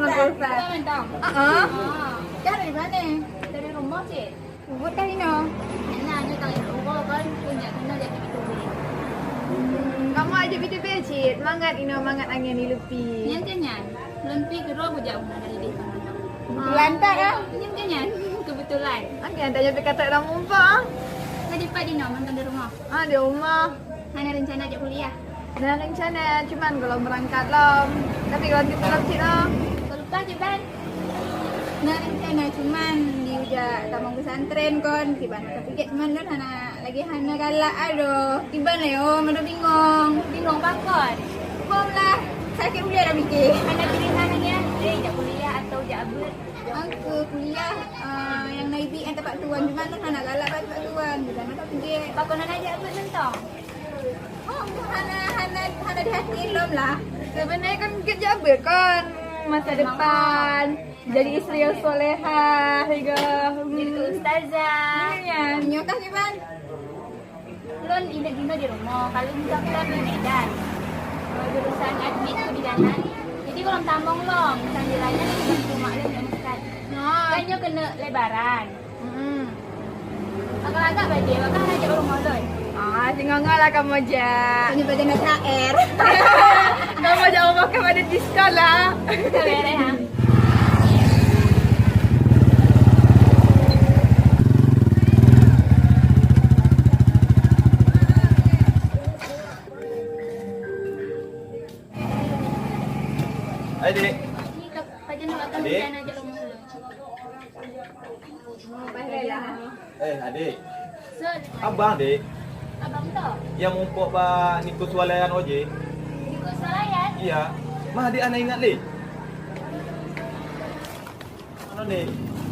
Uncle Ustaz. Mentang. Kan dari mana? Dari rumah cik. Buat kali no. Enak je kalau rumah kan punya kena jadi itu. Kamu aja BTP cik. Mangat ino mangat angin di lupi. Nyan kenyan. Lempi kero aku jauh dari desa mana. Kebetulan tak ya? Nyan kenyan. Kebetulan. Angin tak jadi kata dah mumpah. Tadi pagi no mantan di rumah. Di rumah. Hanya rencana ajak kuliah. Dah rencana cuman kalau berangkat lom. Tapi kalau kita lom cik no. Kau lupa je ban. Nah rencana cuman di udah tamang pesantren kon. Tiba nak fikir cuman kan hana lagi hana galak aduh. Tiba lah yo, mana bingung. Bingung bakon. Bom lah. Sakit kuliah dah fikir. Hana pilihan lagi ya. Dia ajak kuliah atau ajak abut. Aku kuliah yang Naibi yang tempat tuan. Cuman kan hana galak kat tempat tuan. Juga nak fikir. Bakon hana ajak abut mentong. Oh, hana di hati lom lah. Sebenarnya kan kerja apa kan masa depan. Jadi istri yang solehah juga. Jadi ke ustazah. Ya. Nyokah gimana? Lon indah dino di rumah. Kalau misal kita di Medan, jurusan admin kebidanan. Jadi kalau tambang long, sambilannya di cuma lem yang meskat. Kayaknya kena lebaran. Agak-agak baju, agak aja rumah lon. Tinggal lah kamu aja. Ini badan HR. Kamu aja mau pakai pada diskon lah. Kita beres ha. Hai Dik. Ini pajan nak akan rencana aja rumah lon. Baiklah. Adik. So, Abang Dik. abang tu, Yang mumpuk ba Niko Swalayan oje. ikut salayan. Iya. Mah adik anak ingat Dik. Mana ni?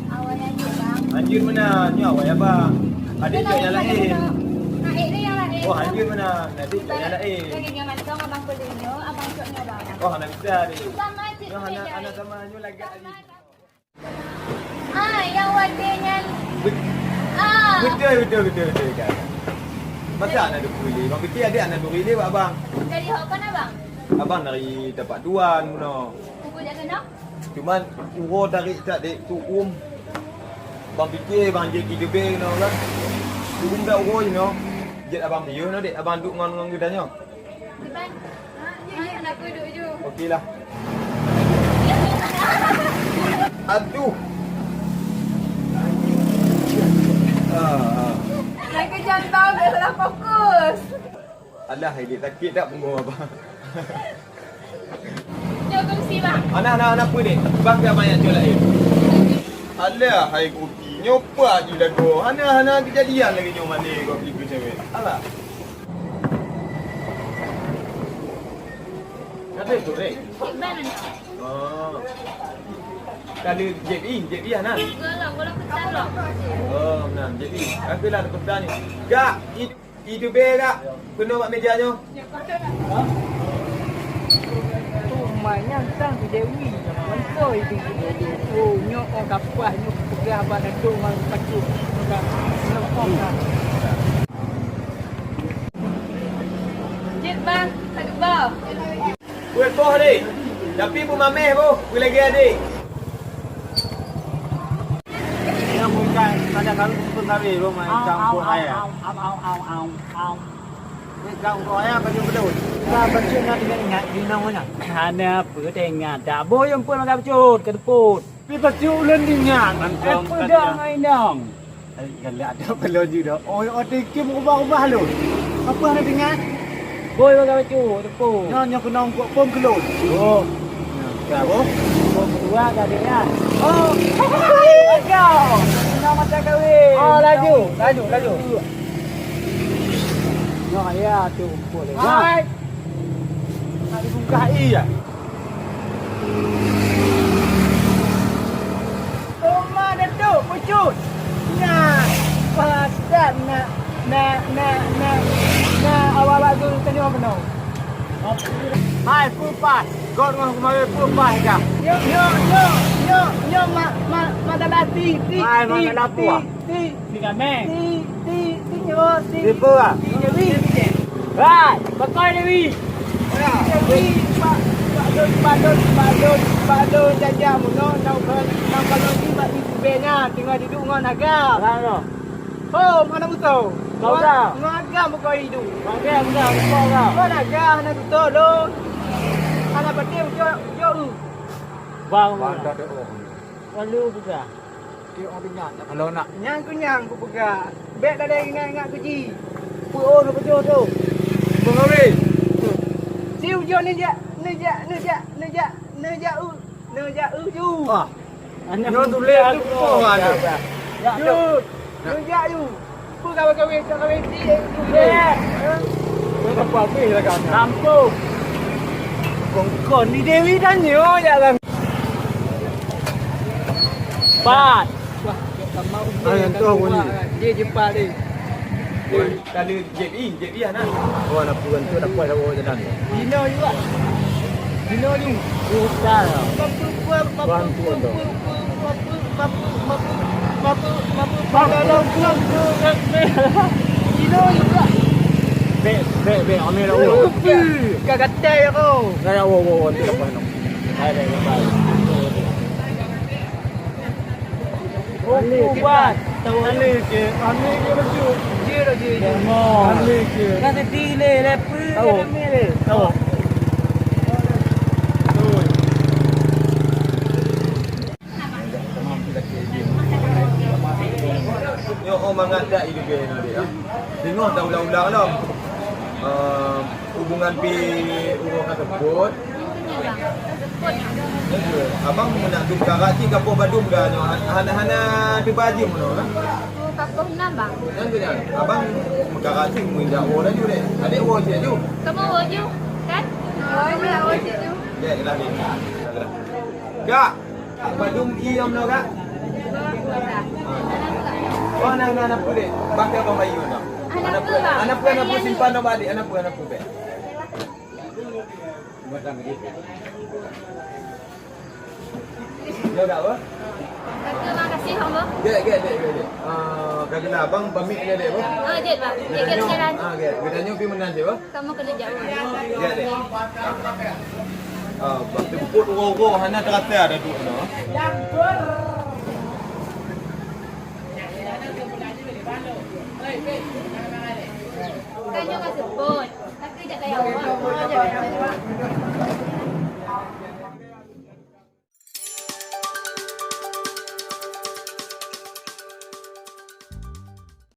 Awal aja bang. Anjir mana? Ni awak ya bang. Adik tak yang lain. Naik dia yang lain. Oh anjir mana? Adik tak yang lain. Lagi yang mantong abang kuliah, abang coknya bang. Oh anak bisa Dik. Sama cik. Yang anak sama nyu lagi Ali. Yang wadahnya. Betul kan. Masa anak duk kuliah. Bang fikir adik anak duk kuliah buat abang. Dari hokan abang. Abang dari tempat tuan puno. Buku dah kena. Cuman uro tarik tak dek tu Bang fikir bang je kita be no kan. Tu dah uro you know. Jet abang dia no dek abang duk ngon gedanya. Iban. Anak aku duduk je. Okeylah. Aduh. Lagi jam tahu dia salah fokus. Alah adik sakit tak punggung abang. Jom kongsi bang. Anak apa ni? Bang dia banyak jual air. Alah hai kopi nyopa je dah go. Hana kejadian lagi nyo mana kau pergi cewek. Alah. Ada tu rek. Iban ni. Oh. Kalau JB Hana. Golong kesan loh. Oh, nah, jadi aku lah pesan ni. Gak, itu be gak. Kena buat mejanya. Rumahnya sang si Dewi. Mantap itu. Oh, nyok orang kapal, nyok pegah abang duduk malam pagi. Enggak lepong dah. Cik bang, sakit bau. Kuih boh adik. Tapi pun mameh boh. Kuih lagi adik. Yang bukan kadang-kadang pun tadi rumah campur air. Ni campur air baju belut. Lah baju nak ingat di namanya. Hana apa tengah dah. Boy yang pun ada becut ke deput. Pi baju ulun dingat antong kan. Dah main dong. Kalau ada belum juga. Oh, tikim ubah-ubah lu. Apa nak dengar? Boy pakai baju deput. Nyonya kena kuat pom kelut. Oh. Ya, boh. Pom kedua dah dia. Oh. Kau. Nak macam kahwin. Oh, laju. Nah, ya tu boleh. Hai. Nak dibuka ya. Rumah datuk pucut. Nah, pasal awal tu tadi apa no? Hai, full pass. Kau rumah kemarin full pass kah? Yo, mata bati. Hai, mata lapu ah. Tiga meh. Ti apa? Hai, pakai Dewi. Dewi, Pak Dun. balon jajak muno nak balon ni bak ibenya tengah duduk dengan naga. Kan. Oh, mana musuh? Kau dah. Naga buka hidup. Naga bukan kau dah. Kau naga nak tutup lo. Anak betul yo. Bang. Dah ada orang. Lalu buka. Dia orang bingat. Kalau nak nyang ku pegang. Bek dah ada ingat kuji. Puo tu betul tu. Pengawe. Siu jo ni ja ju. Ah. Yo tulis tu kau ada. Ju. Nujak ju. Pu kawan-kawan si tu dia. Apa lah kan? Kampung. Kongkon ni Dewi tanya jalan. Pat. Yang tu pun ni. Dia jumpa dia. Kali JB anak. Oh nak puan tu dah puas awak jalan. Dino juga. Dino ni. Susah. Bantu tu. Dino juga. Be ambil awak. Kagatai aku. Saya awak tidak puas nak. Ada lepas. Buat. Tahu ale ke baju. Dia dah je. Ale ke. Kan tile lepe. Tahu. Tahu. Yo orang ada hidup dia. Tengok dah ulang-ulang dah. Hubungan pi urang tersebut. Abang nak duk karati kapo badum dah nyo. Hana di baju mono lah. Kapoh nambang. Dan dia abang karati minda orang ju deh. Adik orang je ju. Kamu waju kan? Oh, iya waju tu. Ya, dah ni. Kak, badum iam no kak. Oh, anak apa deh? Bakal kau bayu no. Anak pun simpan no balik. Anak pun be. Batang gitu. Yo dah apa? Terima kasih hamba. Get. Kagak abang pamit dia deh, apa? Jet bang. Jet jalan. Get. Bedanya pi menan je, apa? Kamu kena jauh. Get deh. Bakti put wo hana terata ada tu no. Kan juga sebut. Tapi tak tahu awak.